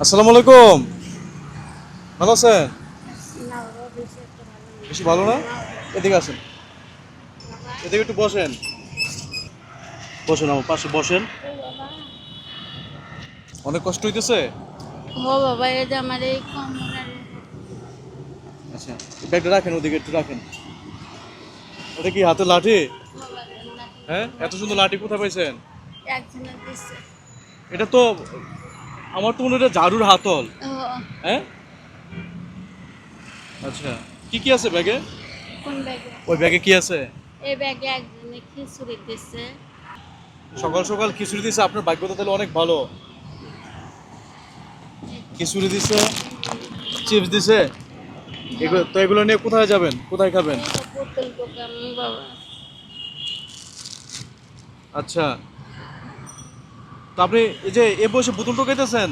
আসসালামু আলাইকুম। ভালো আছেন? না বাবা, বেশি একটা ভালো নেই। বেশি ভালো না? না এদিকে আসেন, বাবা। এদিকে একটু বসেন। বসেন, আমার পাশে বসেন। ও বাবা। অনেক কষ্ট হইতেছে? ও বাবা, এই যে আমার এই কোমরের আচ্ছা, এই ব্যাগটা রাখেন, ওদিকে একটু রাখেন। ওটা কি হাতে লাঠি? বাবা লাঠি হ্যাঁ, এত সুন্দর লাঠি কোথায় পাইছেন? একজনের দিচ্ছে। এটা তো আমার তো মনে হয় এটা ঝাড়ুর হাতল। ও, হ্যাঁ, আচ্ছা। কি কি আছে ব্যাগে? কোন ব্যাগে? ওই ব্যাগে কি আছে? এই ব্যাগে একজনে খিচুড়ি দিচ্ছে। সকাল সকাল খিচুড়ি দিছে, আপনার ভাগ্য তো তাহলে অনেক ভালো। খিচুড়ি দিছে, চিপস দিছে। এগুলো তো, এগুলো নিয়ে কোথায় যাবেন, কোথায় খাবেন? এই যে বোতল দোকান বাবা। আচ্ছা, তো আপনি এই যে এ বসে বোতল টোকাইতেছেন,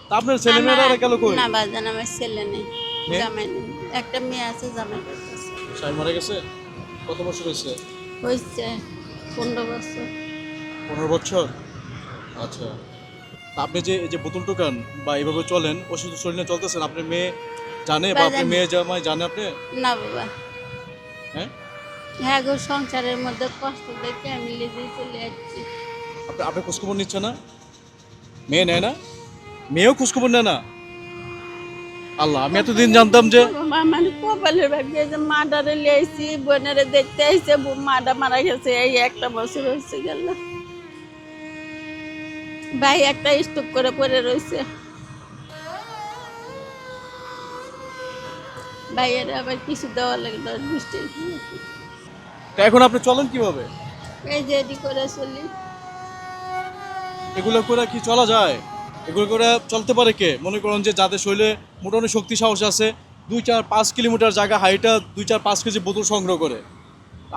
তা আপনার ছেলেমেয়েরা আমার গেল কই? না বাজান, আমার ছেলে নেই, মেয়ে? জামাই নেই। একটা মেয়ে আছে, জামাই করতেছে। স্বামী মারা গেছে? কত বছর হয়েছে? হয়েছে 15 বছর। 15 বছর? আচ্ছা, তা আপনি যে এই যে বোতল টোকান বা এইভাবে চলেন, অসুস্থ শরীরে চলতেছেন, আপনার মেয়ে জানে বা আপনার বাজান মেয়ে জামাই জানে আপনি? না বাবা। হ্যাঁ, হ্যাঁ গো, সংসারের মধ্যে কষ্ট দেখে আমি নিজেই চলে যাচ্ছি। আপনি আপনি খোঁজখবর নিচ্ছে না? মেয়ে নেয় না? মেয়েও খোঁজখবর নেয় না? আল্লাহ, আমি এতদিন জানতাম যে মানে কপালের ভাগ্যে যে মাডারে লিয়েছি, বোনেরে দেখতে আইছে, মাডা মারা গেছে, এই একটা বছর হয়েছে গেল। ভাই একটা স্টক করে পড়ে রয়েছে। ভাইয়ের আবার কিছু দেওয়া লাগে 10-20 টাকা। তা এখন আপনি চলেন কিভাবে? এই যে এদি করে চলি। এগুলো করে কি চলা যায়? এগুলো করে চলতে পারে কে? মনে করেন যে যাদের শরীরে মোটামুটি শক্তি সাহস আছে, 2-4-5 কিলোমিটার জায়গা হাইটা 2-4-5 কেজি বোতল সংগ্রহ করে।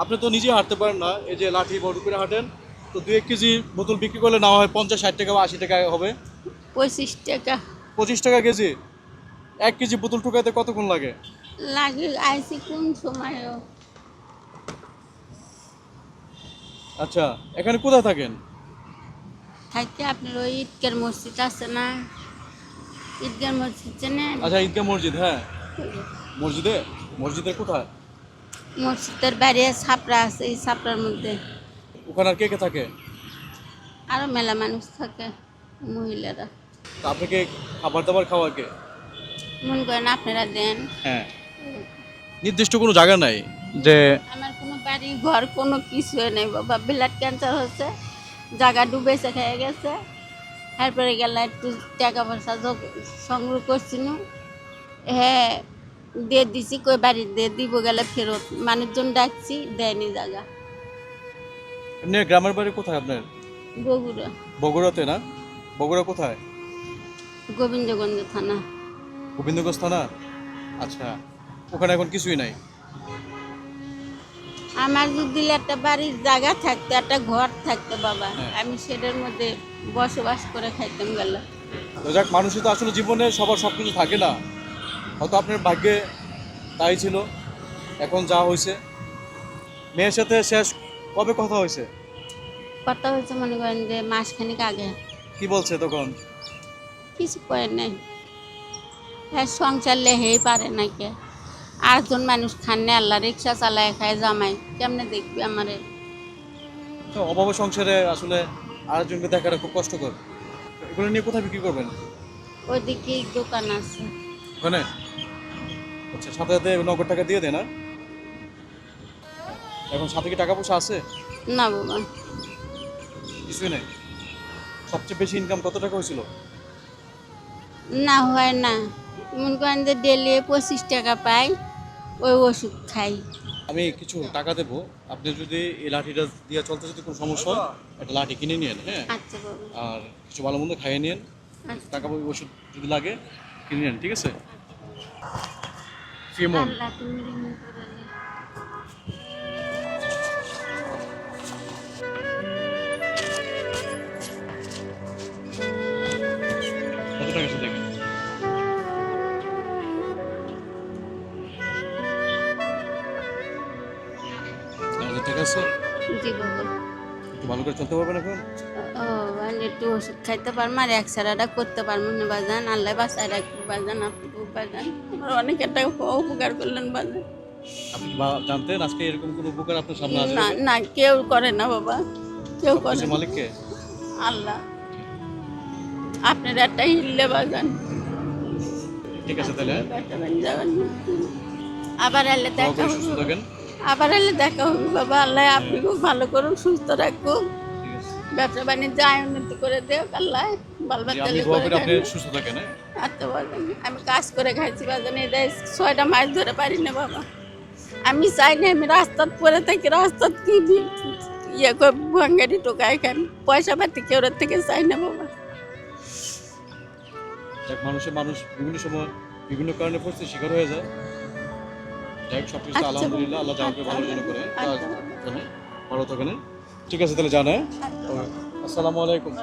আপনি তো নিজেই হাঁটতে পারেন না, এই যে লাঠি বড় করে হাঁটেন, তো 2-1 কেজি বোতল বিক্রি করলে না হয় 50-60 টাকা বা 80 টাকা হবে। 25 টাকা 25 টাকা কেজি? 1 কেজি বোতল ঠুকাইতে কতক্ষণ লাগে? লাগে। আইসি কোন সময় আচ্ছা, এখানে কোথায় থাকেন? থাকতে আপনার ওই ঈদগার মসজিদ আছে না, ঈদগার মসজিদ চেনেন? আচ্ছা, ঈদগাহ মসজিদ, হ্যাঁ। মসজিদে? মসজিদের কোথায়? মসজিদের বাইরে ছাপড়া আছে, এই ছাপড়ার মধ্যে ওখানে আর কে কে থাকে? আরো মেলা মানুষ থাকে, মহিলারা। তা আপনাকে খাবার দাবার খাওয়া কে? মনে করেন আপনারা দেন। হ্যাঁ, নির্দিষ্ট কোনো জায়গা নাই যে আমার কোনো বাড়ি ঘর কোনো কিছু নেই বাবা, ব্লাড ক্যান্সার হচ্ছে, জায়গা ডুবেছে, খেয়ে গেছে। তারপরে গেলে একটু টাকা পয়সা সংগ্রহ করছিল, হ্যাঁ দিয়ে দিছি, কই বাড়ি দিয়ে দিব গেলে ফেরত, মানুষজন ডাকছি দেয়নি জায়গা। এমনি গ্রামের বাড়ি কোথায় আপনার? বগুড়া, বগুড়াতে না? বগুড়া কোথায়? গোবিন্দগঞ্জ থানা। গোবিন্দগঞ্জ থানা? আচ্ছা, ওখানে এখন কিছুই নাই? আমার যদি একটা বাড়ির জায়গা থাকতো, একটা ঘর থাকতো বাবা, হ্যাঁ। আমি সেটার মধ্যে বসবাস করে খাইতাম গেল। তো যাক, মানুষই তো আসলে জীবনে সবার সব কিছু থাকে না, হয়তো আপনার ভাগ্যে তাই ছিল। এখন যা হয়েছে। মেয়ের সাথে শেষ কবে কথা হয়েছে? কথা হয়েছে মনে করেন যে মাসখানিক আগে। কি বলছে তখন? কিছু করে নাই, হ্যাঁ সংসার লেহেই পারে নাকি। 8 জন মানুষ খান্নে, আল্লাহ রিক্সা চালায় খায়, জামাই কেমনে দেখবি আমারে। তো অভাবে সংসারে আসলে আরেকজনকে দেখাটা খুব কষ্টকর। এগুলো নিয়ে কোথায় বিক্রি করবেন? ওইদিকে দোকান আছে। ওখানে? আচ্ছা, সাথে সাথে নগদ টাকা দিয়ে দেয় না? এখন সাথে কি টাকা পয়সা আছে? না বাবা, কিছুই নেই? সবচেয়ে বেশি ইনকাম কত টাকা হয়েছিল? না হয় না। মনে করেন যে ডেলি 25 টাকা পাই, ওই ওষুধ খাই। আমি কিছু টাকা দেবো, আপনি যদি এই লাঠিটা দিয়ে চলতে যদি কোনো সমস্যা হয়, একটা লাঠি কিনে নিন, হ্যাঁ। আচ্ছা বাবা। আর কিছু ভালো মন্দ খাইয়ে নিন, আচ্ছা। টাকা ওষুধ যদি লাগে কিনে নিন, ঠিক আছে? ফিমন। আল্লাহ তুমি রিমি করে দে। কত টাকা আছে দেখেন? টাকা আছে? জি বাবা। একটু ভালো করে চলতে পারবেন এখন? ও মানে একটু ওষুধ খাইতে পারবো আর এক্সরেটা করতে পারবো না বাজান। আল্লাহ বাসায় রাখবো বাজান, আপনি বাজান আমার অনেক একটা উপকার করলেন বাজান। আপনি কি জানতেন আজকে এরকম কোনো উপকার আপনার সামনে আসবে? না না, কেউ করে না বাবা, কেউ করে সবকিছুর না। মালিককে? আল্লাহ আপনার একটা হিললে বাজান। ঠিক আছে তাহলে, যাবেন না। আবার এলে দোয়া দেখা করে সুস্থ হবে, থাকেন। আবার এলে দেখা হবে বাবা। আল্লাহ আপনি খুব ভালো করুন, সুস্থ রাখুন, ঠিক আছে, ব্যবসা বাণিজ্য আয় উন্নতি করে দেও আল্লাহ, বাল জি, আমি বাচ্চা দোয়া করে করি আপনি খাবেন। সুস্থ থাকেন। হ্যাঁ, আচ্ছা বাজান, আমি কাজ করে খাইছি বাজান, এই 6টা মাস ধরে পারি না বাবা। আমি চাই না আমি রাস্তাত পরে থাকি, রাস্তাত কি ইয়ে করে ভাঙ্গারি টোকায় খাই, পয়সা পাতি কেউ থেকে চাই না বাবা। যাক, মানুষ বিভিন্ন সময় বিভিন্ন কারণে পরিস্থিতির শিকার হয়ে যায়। যাই হোক, সবকিছু আচ্ছা, আলহামদুলিল্লাহ, আল্লাহ যাকে ভালো জন্য করে। আচ্ছা। ভালো থাকেন। ঠিক আছে তাহলে, জানায়। আসসালামু আলাইকুম।